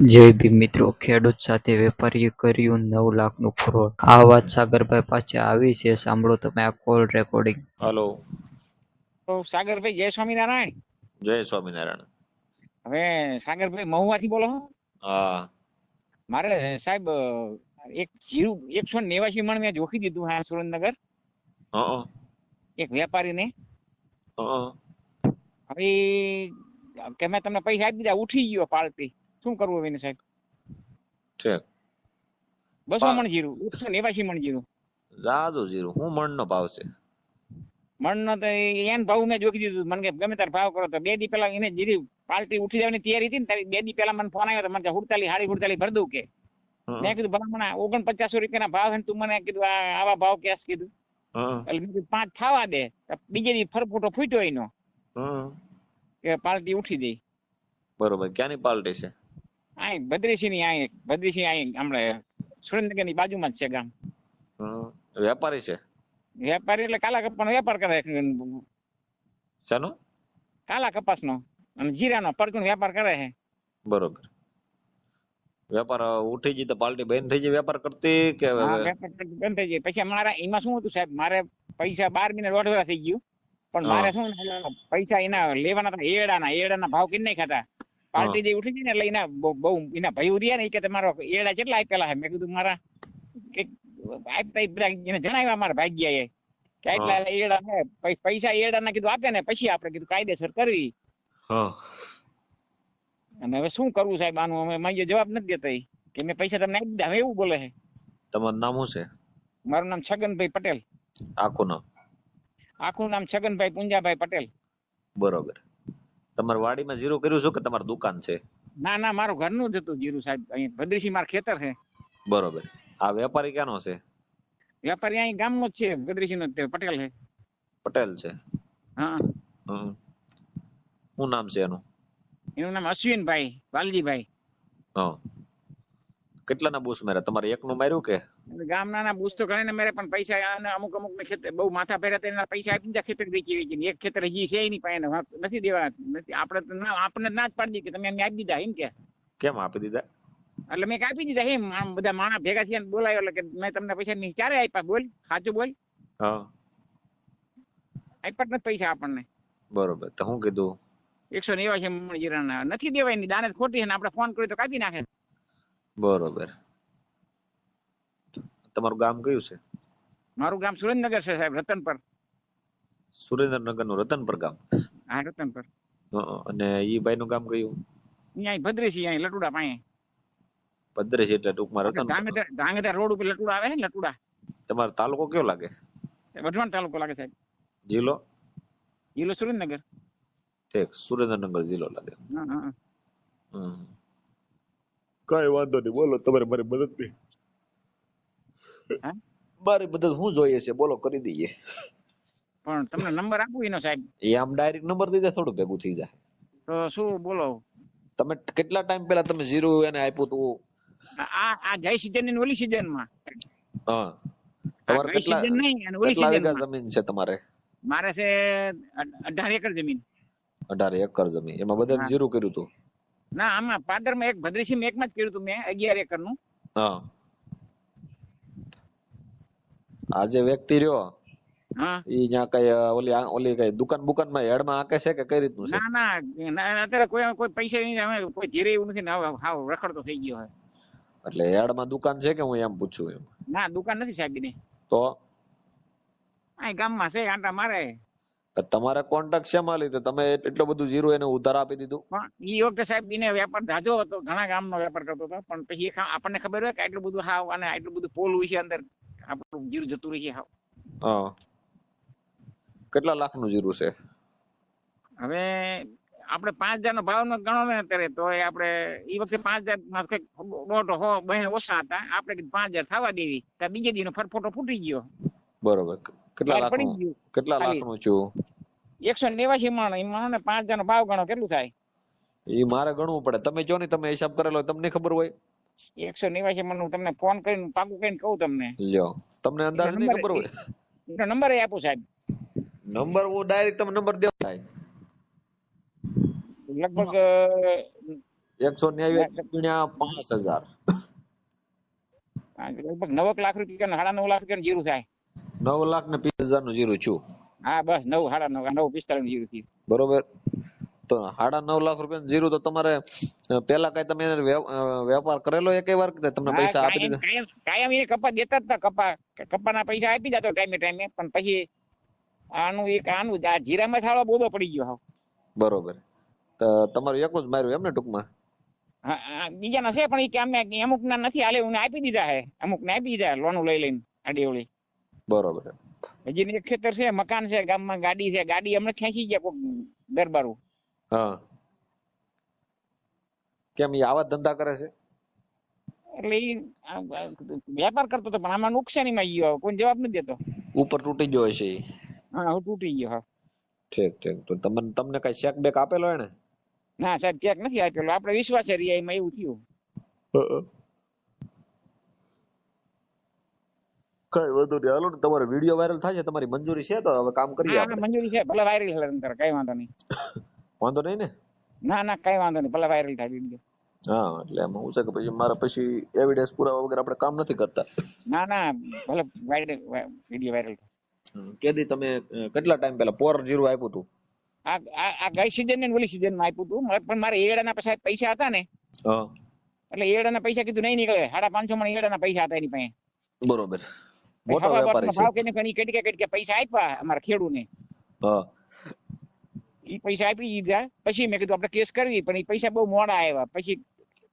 જય ભીમ મિત્રો, ખેડૂત સાથે વેપારીએ કર્યું 9 લાખનું ફ્રોડ. આ વાત સાગરભાઈ પાસે આવી છે, સાંભળો તમે આ કોલ રેકોર્ડિંગ. હલો. તો સાગરભાઈ જય સ્વામિનારાયણ. જય સ્વામિનારાયણ. હવે સાગરભાઈ મહુવાથી બોલો? હા. મારે સાહેબ એક જીરું 189 મણ મેં જોખી દીધું હા સુરેન્દ્રનગર એક વેપારીને. હવે કે મેં તમને પૈસા આપી દીધા, ઉઠી ગયો પાર્ટી, શું કરવું એને સાહેબ? ઠીક. 200 મણ જીરું, 189 મણ જીરું. જાદુ જીરું શું મણ નો ભાવ છે? મણ નો તો એને ભાવ મેં જોખી દીધું. મને કે ગમે તાર ભાવ કરો. તો 2 દી પેલા એને જીરી પાર્ટી ઉઠી જવાની તૈયારી હતી ને, તારી 2 દી પેલા મને ફોન આવ્યો તો મને 48 ભર દઉં કે. મેં કીધું ભલા મને 4900 રૂપિયાના ભાવ છે, તું મને કીધું આવા ભાવ કેસ કીધું. એટલે મેં કીધું 5 થવા દે. બીજે દી ફરફોટો ફૂટ્યો એનો કે પાર્ટી ઉઠી દઈ. બરોબર. ક્યાંની પાર્ટી છે? આ ભદ્રેશી ની, આ ભદ્રેશી આ હમણાં સુરેન્દ્રનગર ની બાજુમાં જ છે ગામ. વેપારી છે? વેપારી એટલે કાલા કપાસનો વેપાર કરે. શાનો? કાલા કપાસનો અને જીરાનો પરચુણ વેપાર કરે છે. બરોબર. વેપાર ઉઠી ગઈ તો પાર્ટી બંધ થઈ જાય વેપાર કરતી કે બંધ થઈ જાય? પછી મારા એમાં શું હતું સાહેબ, મારે પૈસા 12 મહિના 1.5 વર્ષ થઈ ગયું, પણ મારે શું પૈસા એના લેવાના હતા, એડાના ભાવ કેટલા ખાતા. પાર્ટી જે ઉઠી ગઈ ને એટલે એના બહુ એના ભાઈ રહ્યા ને, કે તમારો એડા કેટલા આપેલા છે? મેં કીધું મારા એને જણાવ્યા મારા ભાગ્યા કે આટલા એડા છે, પૈસા એડા ના કીધું આપે ને પછી આપણે કીધું કાયદેસર કરવી. અને હવે શું કરવું સાહેબ આનું? અમે મારી જવાબ નથી દેતા કે મેં પૈસા તમને આપી દીધા. હવે એવું બોલે છે. તમારું નામ શું છે? મારું નામ છગનભાઈ પટેલ. આખું નામ? આખું નામ છગનભાઈ પુંજાભાઈ પટેલ. બરોબર. તમારી વાડીમાં જીરું કર્યું છે કે તમારી દુકાન છે? ના ના, મારું ઘરનું જ હતું જીરું સાહેબ. અહીં ભદ્રેશી મારું ખેતર છે. બરોબર. આ વેપારી ક્યાંનો છે? વેપારી અહીં ગામનો જ છે, ભદ્રેશી નો પટેલ છે. પટેલ છે? હા. શું નામ છે એનું? એનું નામ અશ્વિનભાઈ વાલજીભાઈ. કેટલાના બૂસ માર્યા? તમારે એકનું માર્યું કે ગામના બૂસ તો ઘણા મેરે, પણ પૈસા અમુક ને ખેતર બહુ માથા ફેર્યા તેના પૈસા આપી દીધા. ખેતર વેચી એક ખેતર હજી છે એની પાસે નથી દેવા. નથી આપણે તો ના, આપણને ના જ પાડી દીધી કે તમે એમને આપી દીધા એમ. કે કેમ આપી દીધા? એટલે મેં આપી દીધા એમ. આમ બધા માણસ ભેગા થયા બોલાયો એટલે કે મેં તમને પૈસા નહીં. ક્યારે આપ્યા? બોલ, સાચું બોલ. આપ્યા નથી પૈસા આપણને. બરોબર. તો શું કીધું? 189 મણ જીરાના નથી દેવાય ની, દાને ખોટી છે ને આપણે ફોન કર્યો તો કાપી નાખે. બરોબર. તમારું ગામ કયું છે? મારું ગામ સુરેન્દ્રનગર છે સાહેબ, રતનપર. સુરેન્દ્રનગર નું રતનપર ગામ? હા, રતનપર. અને ઈ ભાઈ નું ગામ કયું? અહીંયા ભદ્રેશી, અહીં લટુડા પાસે. ભદ્રેશી એટલે ટૂંકમાં રતનપર. ધાંગધ્રા રોડ ઉપર લટુડા આવે ને, લટુડા. તમારો તાલુકો કયો લાગે? વઢવાણ તાલુકો લાગે સાહેબ. જિલ્લો? જિલ્લો સુરેન્દ્રનગર. ઠીક, સુરેન્દ્રનગર જિલ્લો લાગે. કઈ વાંધો નહીં, બોલો. તમારે મારી મદદ નહીં. મારી મદદ શું જોઈએ છે બોલો, કરી દઈએ. પણ તમને નંબર આપું એનો સાહેબ? એ આમ ડાયરેક્ટ નંબર દીધા થોડું ભેગું થઈ જાય. તો શું બોલો? તમે કેટલા ટાઈમ પહેલા તમે જીરું એને આપ્યું તું? આ જય સીઝન ની ઓલી સીઝન માં. તમારે કેટલા વીઘા જમીન છે તમારે? મારે છે 18 એકર જમીન. 18 એકર જમીન. એમાં બધા જીરું કર્યું હતું? ના, આમાં પાદર માં એક ભદ્રેશી માં એકમાં જ કર્યું હતું મેં, 11 એકર નું. આ જે વ્યક્તિ રહ્યો ઈ ન્યા કઈ ઓલી કઈ દુકાન માં હેડ માં આકે છે કે કઈ રીતનું છે? ના, અત્યારે કોઈ પૈસા નહીં, કોઈ ધીરે એવું નથી. હાવ રખડતો થઈ ગયો. એટલે હેડ માં દુકાન છે કે હું એમ પૂછું એમ? ના, દુકાન નથી સાહેબ ને. તો આ ગામમાં છે, આંટા મારે. તમારા કોન્ટેક્ટ શેમાં લીધે તમે એટલું બધું જીરું એને ઉધાર આપી દીધું? પણ એ વખતે સાહેબ એને વેપાર ધાજો હતો, ઘણા ગામનો વેપાર કરતો હતો. પણ પછી આપણને ખબર હોય કે આટલું બધું હાવ અને આટલું બધું પોલું છે અંદર, આપણું જીરું જતું રહી છે હાવ. કેટલા લાખ નું જીરું છે? હવે આપણે 5000 નો ભાવ નો ગણો ને અત્યારે, તો આપણે એ વખતે 5000 ઓછા હતા. આપણે 5000 થવા દેવી, ત્યાં બીજે દી નો ફરફોટો ફૂટી ગયો. બરોબર. કેટલા લાખ નું છું? 189 મણ. એમાં 5000 નો ભાવ ગણો કેટલું થાય? એ મારે ગણવું પડે. તમે જો ને, તમે હિસાબ કરેલો, તમને ખબર હોય. 189 મણ નું તમને ફોન કરીને પાકું કરીને કહું તમને. લ્યો, તમને અંદાજ નહીં ખબર હોય? નંબર આપું સાહેબ. નંબર હું ડાયરેક્ટ તમે નંબર દેવો થાય. લગભગ 189 ગુણ્યા 5000 લગભગ 9 લાખ રૂપિયા 9.5 લાખ રૂપિયા જીરું થાય. 9,20,000 નું જીરું છું. હા બસ 9.5 જીરું થયું. બરોબર. તો 9.5 લાખ રૂપિયા જીરું તો તમારે પેલા કઈ તમે એને વેપાર કરેલો એકે વાર કે તમને પૈસા આપી દીધા? કાયમ એને કપા દેતા જ હતા. કપાના પૈસા આપી જતો ટાઈમે પણ પછી આનું આ જીરામાં થાળો બોધો પડી ગયો. બરોબર. તો તમારું એકલું જ માર્યું એમ ને ટૂંકમાં? હા બીજાના છે પણ એ કે અમે અમુક ના નથી હાલે આપી દીધા હે. અમુક ને આપી દીધા લોનું લઈ લઈને આડીઓળી. બરોબર. હજી એક ખેતર છે, મકાન છે, ગામમાં ગાડી છે. ગાડી હમણાં ખેંચી ગયા કોક દરબારું. હા. કેમ એ આવા ધંધા કરે છે? એટલે એ વેપાર કરતો હતો પણ આમાં નુકસાનીમાં ગયો. કોઈ જવાબ નથી દેતો. ઉપર તૂટી ગયો હશે એ. હા હું તૂટી ગયો. હા ઠીક ઠીક. તો તમને કઈ ચેક બેક આપેલો એને? ના સાહેબ ચેક નથી આપેલો. આપણે વિશ્વાસે રહ્યા એમાં એવું થયું. કઈ વધુ નહીં. હાલો ને તમારો વિડીયો વાયરલ થાય છે, તમારી મંજૂરી છે તો હવે કામ કરીએ હા આપણે. મંજૂરી છે. ભલે વાયરલ થાય અંદર કઈ વાંધો નહીં. વાંધો નહીં ને? ના કઈ વાંધો નહીં. ભલે વાયરલ થાય વિડીયો. હા એટલે એમાં હું છે કે પછી મારા પછી એવિડન્સ પુરાવા વગર આપણે કામ નથી કરતા. ના ભલે વિડીયો વાયરલ થાય. કેદી તમે કેટલા ટાઈમ પહેલા પોર જીરું આપ્યું હતું? આ ગઈ સીઝન ને ઓલી સીઝન માં આપ્યું હતું. પણ મારે એડાના પૈસા હતા ને, હા એટલે એડાના પૈસા કીધું નહીં નીકળે. 550 માં એડાના પૈસા હતા એની પાસે. બરોબર. મોટો વેપારી છે. ભાવ કેટલા પૈસા આપ્યા અમારા ખેડૂને. હા. એ પૈસા આપી દીધા. પછી મેં કીધું આપણે કેસ કરવી, પણ એ પૈસા બહુ મોડા આવ્યા. પછી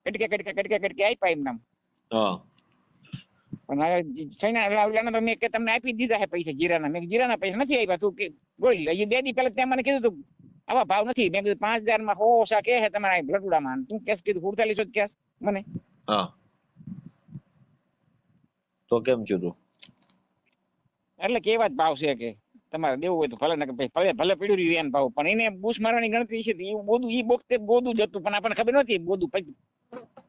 કટકે આપ્યા એમ નામ. હા. પણ હવે મેં કે તમને આપી દીધા છે પૈસા જીરાના. મેં જીરાના પૈસા નથી આપ્યા. તું કે બોલ. 2 દી પહેલા ત્યાં મને કીધું તું આવા ભાવ નથી. મેં કીધું 5,000 માં ઓછા કે છે તમારા બ્લટુડામાં. તું કેસ કીધું 48 કેસ મને. હા. તો કેમ થયું? એટલે કેવા જ ભાવ છે કે તમારે દેવું હોય તો ભલે ભલે પીડ્યું રહ્યું એમ ભાવ. પણ એને બૂસ મારવાની ગણતરી છે. એવું બોધું એ વખતે બોધું જ હતું, પણ આપણને ખબર નથી બોધું.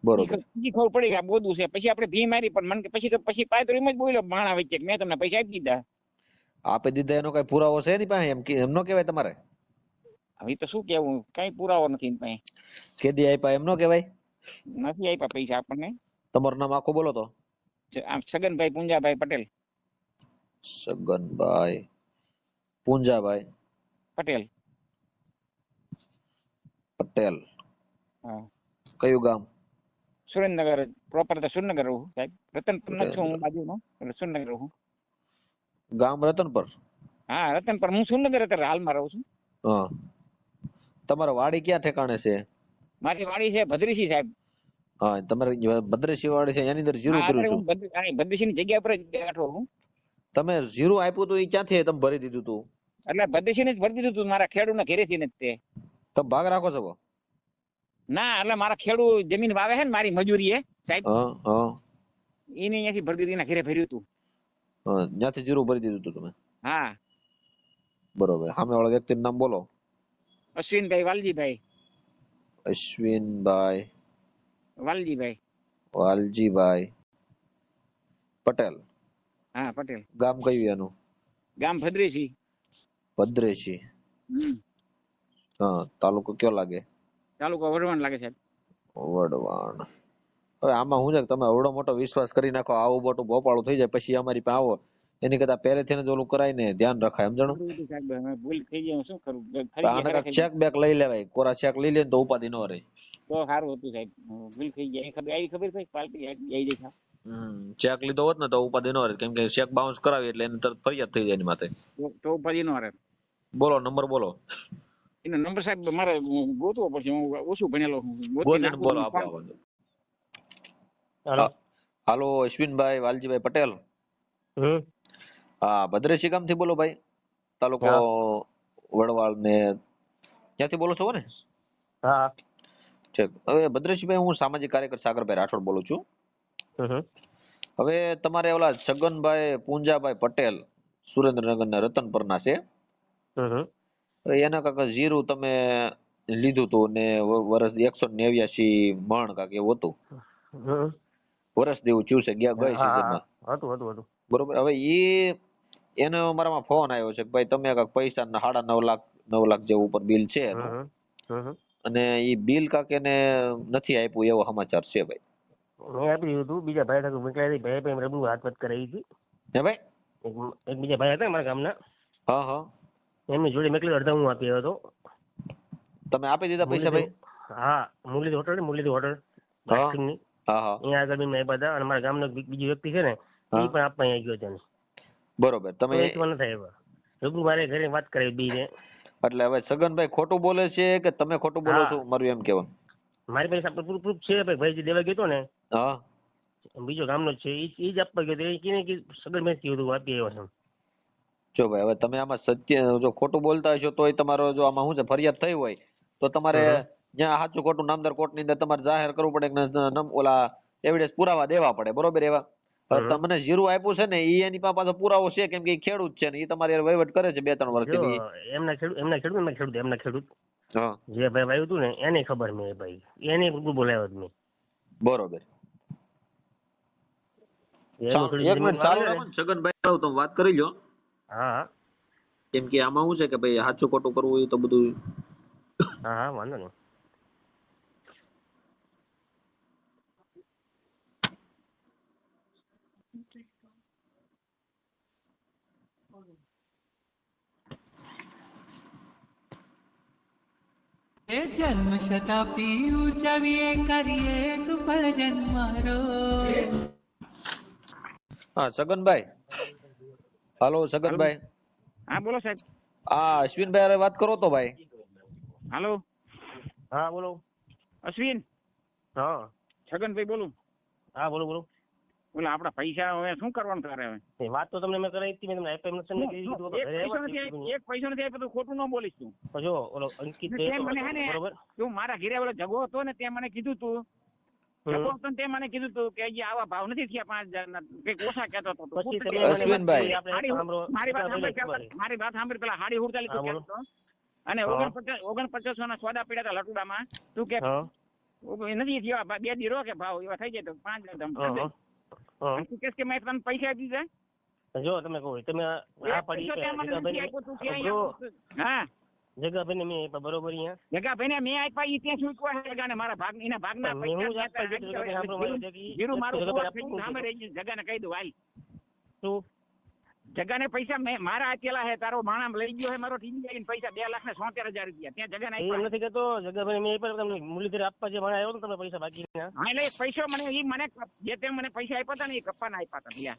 બરોબર. ખબર પડી કે બોધું છે. પછી આપણે ભી મારી, પણ મને પછી પાયતો એમ જ બોલ્યો માણા વચ્ચે મેં તમને પૈસા આપી દીધા. આપી દીધા એનો કઈ પુરાવો છે એની પાસે? એમ નો કહેવાય તમારે? હવે તો શું કેવું, કઈ પુરાવો નથી એની પાસે. કેદી આપ્યા એમ નો કહેવાય? નથી આપ્યા પૈસા આપણને. તમારું નામ આખું બોલો તો. છગનભાઈ પૂંજાભાઈ પટેલ. છગનભાઈ પૂંજાભાઈ પટેલ. પટેલ. હા. કયું ગામ? સુરેન્દ્રનગર. પ્રોપર તો સુરેન્દ્રનગર રહું સાહેબ. રતનપુર નથી છું હું બાજુમાં, એટલે સુરેન્દ્રનગર રહું. ગામ રતનપર? હા રતનપર. હું સુરેન્દ્રનગર અત્યારે હાલમાં રહું છું. હા. તમારા વાડી ક્યાં ઠેકાણે છે? મારી વાડી છે ભદ્રીસી સાહેબ. હા તમારી ભદ્રેશી વાડી છે, એની અંદર જીરું કર્યું છું. ભદ્રીસી ની જગ્યા પર જ બેઠો હું. તમે જીરું આપ્યું હતું એ ક્યાંથી તમે ભરી દીધું હતું? એટલે ભદ્રીસી ને જ ભરી દીધું હતું મારા ખેડૂત ના ઘરેથી ને તે. તમે ભાગ રાખો છો? ના એટલે મારા ખેડૂત જમીન વાવે છે ને મારી મજૂરી એ સાહેબ. હા હા. એને અહીંયાથી ભરી દીધી, એના ઘરે ભર્યું હતું. ત્યાંથી જીરું ભરી દીધું હતું તમે? હા. બરોબર. સામે વાળા વ્યક્તિનું નામ બોલો. અશ્વિનભાઈ વાલજીભાઈ. અશ્વિનભાઈ વાલજીભાઈ. વાલજીભાઈ પટેલ. હા પટેલ. ગામ કયું એનું? ગામ ભદ્રેશી. ભદ્રેશી. હા. તાલુકો કયો લાગે? તાલુકો વઢવાણ લાગે સાહેબ. વઢવાણ. હવે આમાં શું છે કે તમે અવડો મોટો વિશ્વાસ કરી નાખો, આવું મોટું ભોપાળું થઈ જાય, પછી અમારી પાસે આવો એની કરતા પહેલેથી જ ઓલું કરાય ને ધ્યાન રખાય. સમજણો? ભૂલ થઈ જાય શું કરું. આને ચેક બેક લઈ લેવાય. કોરા ચેક લઈ લે તો ઉપાધિ ન રહે. તો સારું હતું સાહેબ. ભૂલ થઈ જાય. ખબર ભાઈ પાર્ટી આવી જાય. ચેક લીધો હોત ને તો ઉપાધિ ન રહે, કેમ કે ચેક બાઉન્સ કરાવી એટલે એની તરત ફરિયાદ થઈ જાય એની માથે. તો ઉપાધિ ન રહે. બોલો નંબર બોલો. એનો નંબર સાહેબ મારે ગોતવો પડશે. હું ઓછું ભણેલો છું. ગોતીને બોલો. આપો. હાલો અશ્વિનભાઈ વાલજીભાઈ પટેલ. હા ભદ્રેશી ગામથી બોલો ભાઈ. તાલુકો વડવાળ ને ક્યાંથી બોલો છો ને? હા. ઠીક. હવે ભદ્રેશભાઈ હું સામાજિક કાર્યકર સાગરભાઈ રાઠોડ બોલું છું. હવે તમારે ઓલા છગનભાઈ પૂંજાભાઈ પટેલ સુરેન્દ્રનગરના રતનપરના છે. એના કાકા જીરું તમે લીધું હતું ને વર્ષ 189 મણ કાક એવું હતું. વર્ષ જેવું થયું છે ગઈ સીઝનમાં. હતું. બરોબર. હવે એનો મારામાં ફોન આવ્યો છે કે ભાઈ તમે કાક પૈસા 9.5 લાખ જેવું ઉપર બિલ છે અને ઈ બિલ કાકેને નથી આપ્યું એવો સમાચાર છે ભાઈ. મેં આપી દીધું હતું, બીજા ભાઈ સાથે મોકલાવી ભાઈ ભાઈ રબુ હાથ વાત કરાવી હતી. હે ભાઈ? એક બીજા ભાઈ હતા મારા ગામના, હા હા. એમની જોડે મેકલી અડધા હું આપી આવ્યો હતો. તમે આપી દીધા પૈસા ભાઈ? હા, મુરલીધર હોટલ હા રાજકોટની, હા હા. અહીંયા આગળ બી મેં આપ્યા હતા. અને મારા ગામનો બીજી વ્યક્તિ છે ને, એ હા. પણ આપવા અહીંયા ગયો છે ને. બરોબર. તો તમે એ તો નથી આવ્યા. રબુ મારે ઘરે વાત કરાવી બીને. એટલે હવે છગનભાઈ ખોટું બોલે છે કે તમે ખોટું બોલો છો, મારું એમ કહેવાનું. મારી પાસે આપણે પૂરું પ્રૂફ છે ભાઈ જે દેવા ગયો હતો ને, હા. બીજો ગામનો જ છે, એ જ આપવા ગયો હતો. એ કીને કે સગન મેં કીધું આપી આવ્યો છે. જો ભાઈ હવે તમે આમાં સત્ય જો ખોટું બોલતા હશો તોય તમારો જો આમાં શું છે ફરિયાદ થઈ હોય તો તમારે જ્યાં સાચું ખોટું નામદાર કોર્ટની અંદર તમારે જાહેર કરવું પડે કે ઓલા એવિડન્સ પુરાવા દેવા પડે, બરોબર? એવા તમને જીરું આપ્યું છે ને ઈ એની પાસે પુરાવો છે, કેમ કે ઈ ખેડૂત છે ને ઈ તમારે વહીવટ કરે છે 2-3 વર્ષથી. એમના ખેડૂત હા જે ભાઈ વાવ્યું હતું ને એને ખબર મેં ભાઈ એને બોલાવ્યો મેં. બરોબર. એક મિનિટ ચાલુ રાખો ને છગનભાઈ, તમે વાત કરી લો. હા કેમ કે આમાં શું છે કે ભાઈ સાચું ખોટું કરવું એ તો બધું. હા વાંધો નહીં. जन्म शताब्दी उजवीए करिए सुफल जन्मारो. હા છગનભાઈ. હાલો છગનભાઈ. હા બોલો સાહેબ. આ અશ્વિનભાઈ હારે વાત કરો તો ભાઈ. હાલો. હા બોલો. અશ્વિન. હા છગનભાઈ બોલું. હા બોલો બોલો. ઓલા આપડા પૈસા હવે શું કરવાનું તારે હવે? વાત તો તમને મેં કરાવી હતી, મેં તમને આપ્યા નથી. એક પૈસો નથી આપ્યો તો ખોટું ન બોલીશ તું. જો ઓલો અંકિત બરોબર, તું મારા ઘરે ઓલો જગો હતો ને તે મને કીધું તું, જગો હતો ને તે મને કીધું તું કે હજી આવા ભાવ નથી થયા 5,000 ના, કઈક ઓછા કહેતો હતો. અશ્વિનભાઈ મારી વાત સાંભળી, પેલા હાડી હુડતાલી તું કહેતો અને 49 ના સોદા પીડા હતા લટુડામાં, તું કે નથી થયા 2 દી રો કે ભાવ એવા થઈ જાય તો 5,000 તું કે મેં તમને પૈસા આપી દીધા. જો તમે કહો તમે આ પડી હા જગાભાઈ ને મેં આપ્યા બરોબર. અહીંયા જગાભાઈ ને મેં આપ્યા ઈ ત્યાં શું જગાને મારા ભાગ એના ભાગના જગાને કહી દઉં હાલ શું જગાને પૈસા મેં મારા આપેલા હે, તારો માણા લઈ ગયો હે મારો ટીવી પૈસા 2,77,000 રૂપિયા ત્યાં જગાને એમ નથી કહેતો. જગાભાઈ મેં આપ્યા તમને મુરલીધર આપવા જે મને આવ્યો ને તમે પૈસા બાકી હા એટલે પૈસો મને ઈ મને જે તે મને પૈસા આપ્યા હતા ને એ કપ્પાના આપ્યા હતા.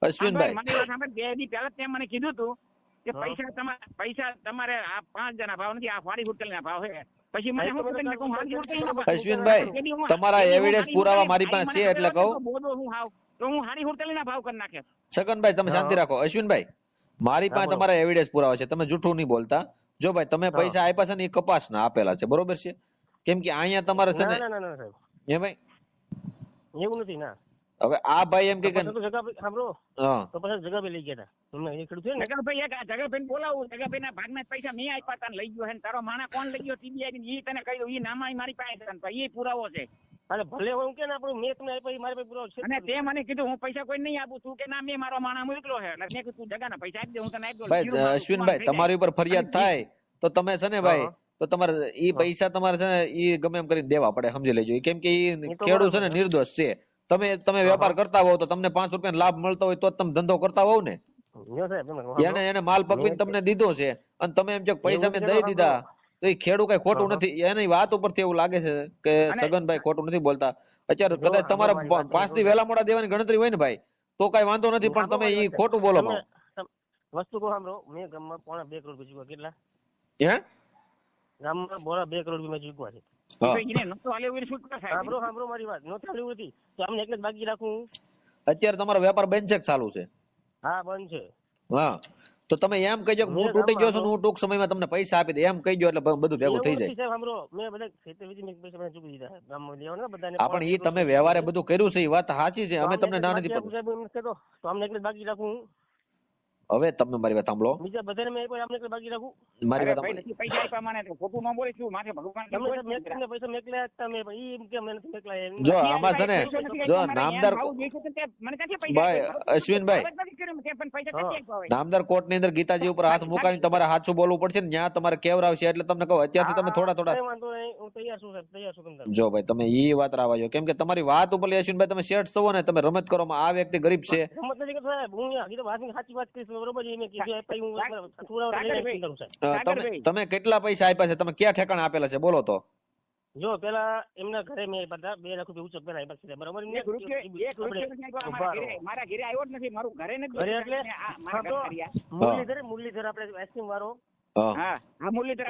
અશ્વિનભાઈ 2 દી પહેલા તે મને કીધું તું કે પૈસા તમારે આ 5,000 ના ભાવ નથી, આ વાડી હોટલ ના ભાવ છે. પછી મને અશ્વિનભાઈ તમારા એવિડન્સ પુરાવા મારી પાસે છે એટલે કહું તો હું હાડી હોટલ ના ભાવ કરી નાખે. છગનભાઈ તમે શાંતિ રાખો. અશ્વિનભાઈ મારી પાસે તમારા એવિડન્સ પુરાવા છે, તમે જૂઠું નહીં બોલતા. જો ભાઈ તમે પૈસા આપ્યા છે ને એ કપાસ ના આપેલા છે, બરોબર છે? કેમ કે અહીંયા તમારે છે ને એ ભાઈ એવું નથી ના. હવે આ ભાઈ એમ કે સાંભળો તો પછી જગાભાઈ લઈ ગયા હતા. જગાભાઈ બોલાવું, જગાભાઈ ના ભાગના પૈસા મેં આપ્યા હતા લઈ ગયો. તારો માણા કોણ લઈ ગયો સીબીઆઈ તને કહી દઉં, એ નામા મારી પાસે એ પુરાવો છે. અરે ભલે હું કે આપણું મેં તમને આપ્યા મારી પાસે પુરાવો છે. અને તે મને કીધું હું પૈસા કોઈ નહીં આપું, તું કે ના મેં મારો માણા મોકલો છે એટલે મેં કીધું તું જગાના પૈસા આપી દે, હું તને આપી દઉં. ભાઈ અશ્વિનભાઈ તમારી ઉપર ફરિયાદ થાય તો તમે છે ને ભાઈ તો તમારે ઈ પૈસા તમારે છે ને ઈ ગમે એમ કરીને દેવા પડે, સમજી લેજો. કેમ કે ઈ ખેડૂત છે ને નિર્દોષ છે. તમે વેપાર કરતા હોવ તો તમને 5 રૂપિયા લાભ મળતો હોય તો તમે ધંધો કરતા હોવ ને. એને માલ પકવીને તમને દીધો છે અને તમે એમ જો પૈસા મેં દઈ દીધા તો એ ખેડૂત કઈ ખોટું નથી. એની વાત ઉપરથી એવું લાગે છે કે સગનભાઈ ખોટું નથી બોલતા. અત્યારે કદાચ તમારે 5 દી વહેલા મોડા દેવાની ગણતરી હોય ને ભાઈ તો કઈ વાંધો નથી, પણ તમે ઈ ખોટું બોલો. વસ્તુ કહો સાંભળો, મેં ગામમાં પોણા 2 કરોડ રૂપિયા ચૂકવા. કેટલા? હે ગામમાં પોણા 2 કરોડ રૂપિયા ચૂકવા છે. મારી વાત નહોતી હાલી હતી તો અમને એટલે જ બાકી રાખું. અત્યારે તમારો વેપાર બંધ છે કે ચાલુ છે? હા બંધ છે. હા તો તમે એમ કહીજો કે હું તૂટી ગયો છું, હું ટૂંક સમયમાં તમને પૈસા આપી દે, એમ કહીજો એટલે બધું ભેગું થઈ જાય. મેં બધા પૈસા ચૂકી દીધા ગામમાં દેવાના બધાને. પણ ઈ તમે વ્યવહારે બધું કર્યું છે, એ વાત સાચી છે. અમે તમને ના નથી તો અમને એટલે બાકી રાખું. હવે તમે મારી વાત સાંભળો, બીજા બધાને મેં આપ્યા, આપણે બાકી રાખું. મારી અરે વાત ભાઈ સાંભળો. નથી પૈસા આપ્યા મને તો ખોટું ન બોલીશ તું માથે ભગવાન તમે સાહેબ મેં પૈસા મેકલ્યા હતા મેં, પણ ઈ એમ કે મેં નથી મેકલ્યા એમ. જો આમાં છે ને, જો નામદાર ભાઈ અશ્વિનભાઈ, નામદાર કોર્ટ ની અંદર ગીતાજી ઉપર હાથ મુકાવીને તમારે સાચું બોલવું પડશે ને, ત્યાં તમારે કેવરાવશે. એટલે તમને કહું અત્યારથી તમે થોડા થોડા, કઈ વાંધો નહીં, હું તૈયાર છું સાહેબ, તૈયાર છું તમ તારે. જો ભાઈ તમે ઈ વાત રાવા જો, કેમ કે તમારી વાત ઉપર અશ્વિનભાઈ તમે શેઠ છો ને, તમે રમત કરો માં, આ વ્યક્તિ ગરીબ છે. રમત નથી કરતો સાહેબ, હું હકીકત વાતની સાચી વાત કરીશ બરોબર છે. મેં કીધું આપ્યા હું થોડા વાર લઈને કરું સાહેબ. તમે કેટલા પૈસા આપ્યા છે, તમે ક્યાં ઠેકાણે આપેલા છે બોલો તો. જો પેલા એમના ઘરે મેં આપ્યા હતા 2 લાખ રૂપિયા ઉચ્ચ પેલા આપ્યા છે બરોબર. મારા ઘરે આવ્યો જ નથી, મારું ઘરે નથી. ઘરે એટલે મુરલીધર આપણે આઈસ્ક્રીમ વાળો, હા હા મુરલીધર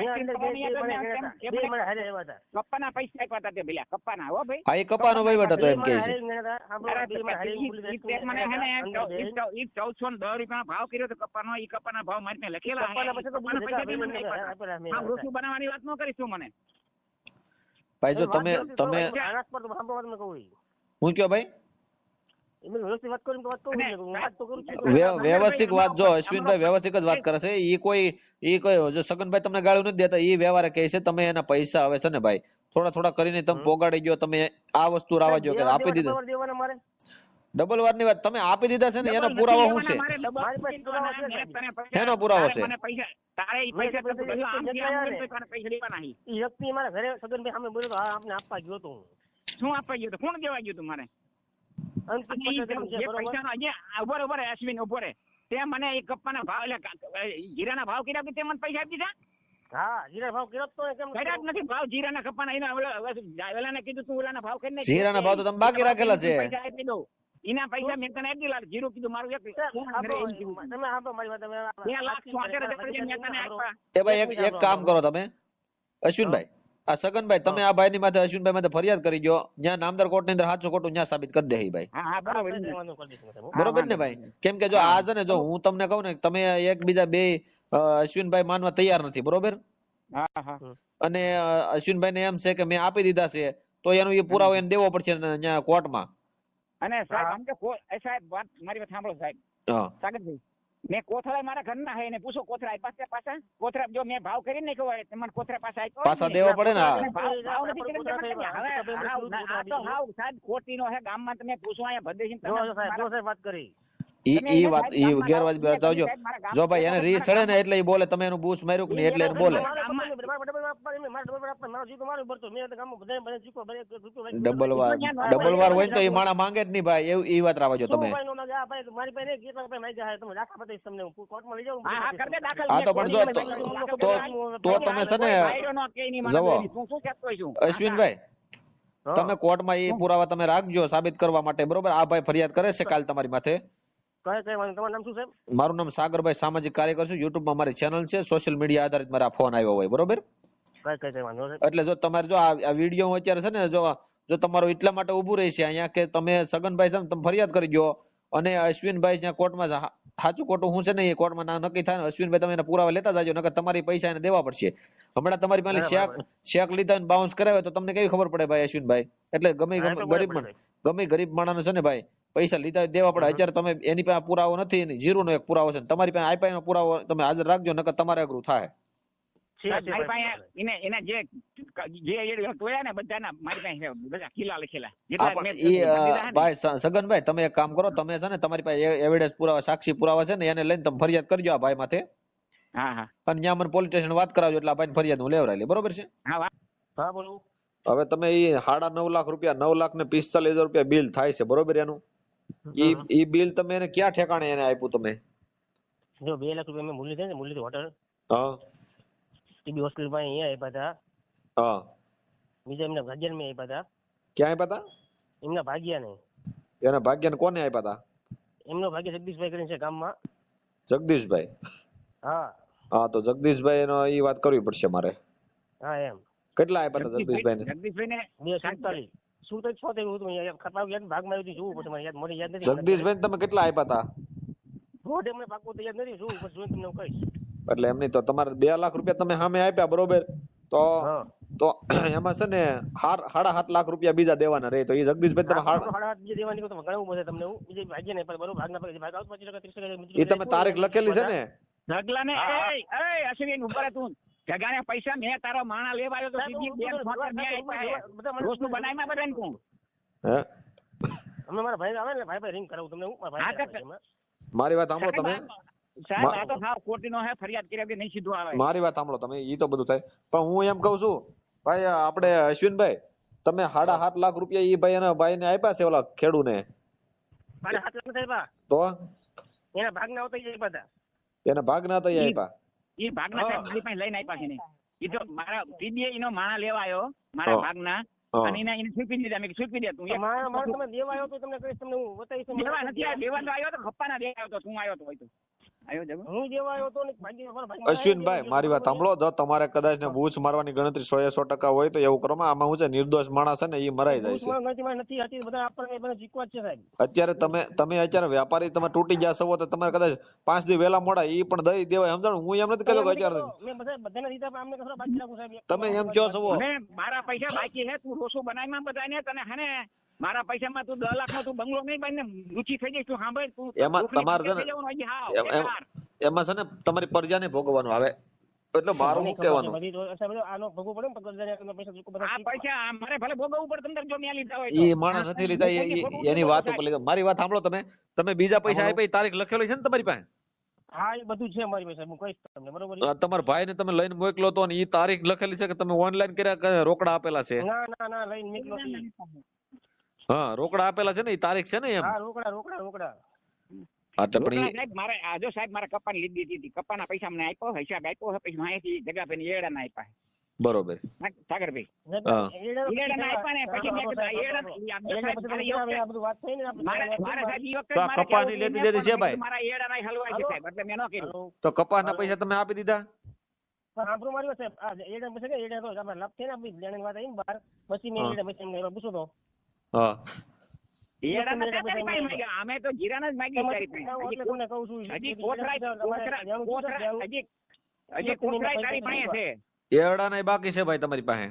કપ્પાના પૈસા આપ્યા હતા તે પેલા કપ્પાના. હો ભાઈ હા, એ કપાનો વહીવટ હતો એમ કે છે. 1410 રૂપિયા ભાવ કર્યો તો કપ્પાનો, ઈ કપ્પાના ભાવ મારીને લખેલા. વૃક્ષ બનાવવાની વાત ન કરીશું મને. ભાઈ જો તમે હું કયો ભાઈ વ્યવસ્થિત વાત, જો અશ્વિનભાઈ વ્યવસ્થિત જ વાત કરે છે. ઈ કોઈ જો સગનભાઈ તમને ગાળું નથી દેતા, ઈ વ્યવહારે કહે છે તમે એના પૈસા હવે છે ને ભાઈ થોડા થોડા કરીને તમે પોગાડી ગયો, તમે આ વસ્તુ રાવા જો કે આપી દીધું. ડબલ વાર ની વાત તમે આપી દીધા છે ને, એનો પુરાવો શું છે? એનો પુરાવો છે? શું આપવા ગયો? કોણ દેવા ગયું તું મારે? અશ્વિન ઉભો રે, તે મને એ કપ્પાના ભાવ એટલે જીરાના ભાવ કર્યા કે તે મને પૈસા આપી દીધા? હા, જીરા ભાવ કર્યો તો કેમ કર્યા જ નથી ભાવ જીરાના કપ્પાના. એના ઓલાને કીધું તું ઓલાના ભાવ કરીને જીરાના ભાવ તો તમે બાકી રાખેલા છે. પૈસા આપી દઉં. એના પૈસા મેં તને આપી દીધા. જીરું કીધું મારું એક એ ભાઈ એક કામ કરો તમે અશ્વિનભાઈ, આ સગનભાઈ તમે આ ભાઈ ની માથે અશ્વિનભાઈ માથે ફરિયાદ કરી ગયો, ત્યાં નામદાર કોર્ટ ની અંદર સાચું ખોટું ત્યાં સાબિત કરી દે ભાઈ. બરોબર ને ભાઈ? કેમ કે જો આ છે ને, જો હું તમને કહું ને, તમે એકબીજા બે અશ્વિનભાઈ માનવા તૈયાર નથી બરોબર, અને અશ્વિનભાઈ ને એમ છે કે મેં આપી દીધા છે, તો એનો એ પુરાવો એને દેવો પડશે ત્યાં કોર્ટમાં. અને સાહેબ સાહેબ વાત મારી વાત સાંભળો સાહેબ. સાગરભાઈ મેં કોથળા મારા ઘરના હે એને પૂછો કોથળા આપ્યા પાછા? કોથળા જો મેં ભાવ કરીને નહીં ખવાય તમને કોથળા પાછા આપ્યા પાછા દેવા પડે ને. ભાવ સાહેબ ખોટી નો હે ગામમાં તમે પૂછો અહીંયા ભદ્રસિંહ વાત કરી ઈ વાત ઈ ગેરવાજબી બતાવજો. જો ભાઈ એને રી સડે ને એટલે ઈ બોલે, તમે એનું બૂસ માર્યું ને એટલે એને બોલે. ડબલ વાર હોય તો એ માણા માંગે જ નહીં ભાઈ, એવું ઈ વાત રાવજો તમે. હા તો પણ જો તો તમે છે ને જવો અશ્વિનભાઈ, તમે કોર્ટમાં એ પુરાવા તમે રાખજો સાબિત કરવા માટે બરોબર. આ ભાઈ ફરિયાદ કરે છે કાલ તમારી માથે. મારું નામ સાગરભાઈ, સામાજિક કાર્યકર છું. યુટ્યુબ માં મારી ચેનલ છે, સોશિયલ મીડિયા આધારિત મારા ફોન આવ્યો હોય બરોબર. એટલે જો તમારે જો આ વિડીયો અત્યારે છે ને, જો તમારો એટલા માટે ઉભું રહી છે અહીંયા કે તમે સગનભાઈ છે ને તમે ફરિયાદ કરી ગયો, અને અશ્વિનભાઈ જ્યાં કોર્ટમાં સાચું ખોટું શું છે ને એ કોર્ટમાં ના નક્કી થાય ને, અશ્વિનભાઈ તમે એના પુરાવા લેતા જાજો, નકર તમારી પૈસા એને દેવા પડશે. હમણાં તમારી પાસે શેક લીધા ને બાઉન્સ કરાવે તો તમને કેવી ખબર પડે ભાઈ અશ્વિનભાઈ? એટલે ગમે ગરીબ માણસ છે ને ભાઈ, પૈસા લીધા દેવા પડે. અત્યારે તમે એની પાસે પુરાવો નથી, જીરો નો એક પુરાવો છે, તમારી પાસે આપ્યા એનો પુરાવો તમે હાજર રાખજો, નકર તમારે અઘરું થાય. સગનભાઈ તમે એક કામ કરો, તમે છે ને તમારી પાસે એવિડન્સ પુરાવા, સાક્ષી પુરાવા છે ને, એને લઈને તમે ફરિયાદ કરજો આ ભાઈ માથે. અને ત્યાં મને પોલીસ સ્ટેશન વાત કરાવજો, એટલે આ ભાઈ ફરિયાદ હું લેવરાય લે બરોબર છે. હવે તમે એ 9.5 લાખ રૂપિયા, 9,45,000 રૂપિયા બિલ થાય છે બરોબર એનું. ઈ બિલ તમે એને ક્યાં ઠેકાણે એને આપ્યું તમે? જો 2 લાખ રૂપિયા મેં મુરલીધર હોટલ ટીબી હોસ્પિટલ માં અહીંયા આપ્યા હતા. બીજા એમના ભાગ્યા મેં આપ્યા હતા. ક્યાં આપ્યા હતા? એમના ભાગ્યા ને. એના ભાગ્યા ને કોને આપ્યા હતા? એમનો ભાગ્ય જગદીશભાઈ કરીને છે ગામમાં. જગદીશભાઈ? હા તો જગદીશભાઈ એનો ઈ વાત કરવી પડશે મારે. હા એમ. કેટલા આપ્યા હતા જગદીશભાઈ ને? જગદીશભાઈ ને 247. શું તો 76 ભાગમાં આવ્યું જોવું પડશે, મને યાદ મને યાદ નથી. જગદીશભાઈ તમે કેટલા આપ્યા હતા? રોડ એમને પાકું તો યાદ નથી, શું પછી તમને કહીશ. એટલે એમની તો તમારે 2 લાખ રૂપિયા તમે સામે આપ્યા બરોબર, તો તો એમાં છે ને 7.5 લાખ રૂપિયા બીજા દેવાના રહે. તો એ જગદીશભાઈ તમે સાડા બીજે દેવાની કહો તો ઘણું બધે તમને હું બીજે ભાગ્ય નહીં પણ બરોબર ભાગના ભાગ આવું 25% 30% એ તમે તારીખ લખેલી છે ને ઢગલાને એ અશ્વિન ઉપર તું જગાને પૈસા મેં તારો માણા લેવા આવ્યો તો સીધી બેન ફોટો મેં આપ્યા રોજનું બનાવીમાં બધાને કહું હે અમે મારા ભાઈ આવે ને ભાઈ રિંગ કરાવું તમને હું મારા ભાઈ મારી વાત સાંભળો તમે. સાહેબ આ તો સાવ ખોટીનો હે ફરિયાદ કર્યા કે નહીં સીધું આવે. મારી વાત સાંભળો તમે. ઈ તો બધું થાય પણ હું એમ કહું છું ભાઈ આપણે અશ્વિનભાઈ તમે 7.5 લાખ રૂપિયા ઈ ભાઈ એના ભાઈને આપ્યા છે ઓલા ખેડૂને 7 લાખ સાહેબ તો એના ભાગના આવતા જ બધા એને ભાગ ના તઈ આપ્યા ઈ ભાગના સાહેબ મારી પાસે લઈને આપ્યા છે ને ઈ તો મારા સીધીએ એનો માણા લેવા આવ્યો મારા ભાગના અને એને છૂપી દીધા મેં છૂપી દે તું મારા તમે દેવા આવ્યો તો તમને કહીશ તમને હું બતાવીશ દેવા નથી દેવા તો આવ્યો તો ખપ્પાના દેવા આવ્યો તો તું આવ્યો તો હોય તો આવ્યો જગો હું દેવા આવ્યો તો ને ભાઈ અશ્વિનભાઈ મારી વાત સાંભળો. જો તમારે કદાચ ને બૂચ મારવાની ગણતરી 100% હોય તો એવું કરો. આમાં હું છે નિર્દોષ માણસ છે ને એ મરાઈ જાય છે. નથી હતી બધા આપણને બધા શીખવા જ છે સાહેબ. અત્યારે તમે અત્યારે વ્યાપારી તમે તૂટી ગયા છો તો તમારે કદાચ 5 દી વહેલા મોડા ઈ પણ દઈ દેવાય સમજાણું. હું એમ નથી કહેતો કે અત્યારે મેં બધા બધાને દીધા પણ અમને કશો બાકી રાખું સાહેબ. તમે એમ કહો છો અને મારા પૈસા બાકી હે તું રોસો બનાવીમાં બધાને તને હને મારા પૈસામાં તું 10 લાખમાં તું બંગલો નહીં બાંધને ઊંચી થઈ જઈશ તું સાંભળ તું એમાં તમારે છે ને એમાં છે ને તમારી પ્રજાને ભોગવવાનું આવે એટલે મારું શું કહેવાનું આનો ભોગવું પડે ને પૈસા આ પૈસા મારે ભલે ભોગવવું પડે તમને જો મેં લીધા હોય ઈ માણસ નથી લીધા એની વાત ઉપર લીધા. મારી વાત સાંભળો તમે બીજા પૈસા આપ્યા તારીખ લખેલી છે ને તમારી પાસે? હા એ બધું છે મારી પાસે હું કહીશ તમને બરોબર. તમારા ભાઈ ને તમે લઈને મોકલો તો ઈ તારીખ લખેલી છે કે તમે ઓનલાઈન કર્યા કે રોકડા આપેલા છે? ના લઈને મોકલો. હા રોકડા આપેલા છે ને ઈ તારીખ છે ને એમ? હા રોકડા હા તો પણ સાહેબ મારે આજો સાહેબ મારા કપાની લીધી હતી કપાના પૈસા મને આપ્યો હિસાબ આપ્યો પછી માહિતી જગા ભાઈ એડા ના આપ્યા બરોબર સાગરભાઈ એડા ના આપ્યા ને પછી મેં કીધું તો કપાની લેતી દેતી છે ભાઈ મારા એડા ના હલવાય છે સાહેબ એટલે મેં ન કર્યું. તો કપાના પૈસા તમે આપી દીધા? આપણું મારી સાહેબ આ એડા પછી કે એડા તો આપણે લાભ છે ને આપણી લેણી વાત આવી ને બહાર પછી મેં એડા પછી એમને પૂછો તો હા અમે તો જીરાના જ માગી તારી પાસે છે. એડા ના બાકી છે ભાઈ તમારી પાસે?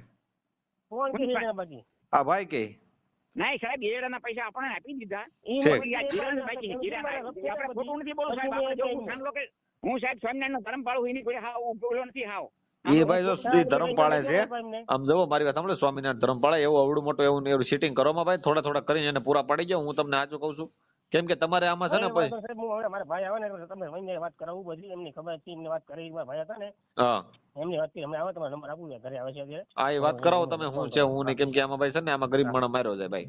આ ભાઈ કે નહીં સાહેબ એડાના પૈસા આપણે આપી દીધા. ખોટું નથી બોલું સાહેબ. હું સાહેબ સ્વામિનારાયણ નો ધર્મ પાળું એની કોઈ હાવ બોલો નથી હાવ. એ ભાઈ જો ધર્મ પાળે છે આમ જવો મારી વાત સાંભળો સ્વામિનારાયણ ધર્મ પાળે એવું અવડું મોટું એવું સિટિંગ કરવામાં ભાઈ થોડા કરીને એને પૂરા પાડી જાવ. હું તમને સાચું કહું છું કેમ કે તમારે આમાં છે ને મારા ભાઈ આવે ને તમે વાત કરાવું બધી એમની ખબર હતી એમને વાત કરી મારા ભાઈ હતા ને હા એમની વાત કરી અમે આવે તમારો નંબર આપું ઘરે આવે છે અત્યારે. હા એ વાત કરાવો તમે હું છે હું નહીં કેમ કે આમાં ભાઈ છે ને આમાં ગરીબ માણસ માર્યો જાય ભાઈ.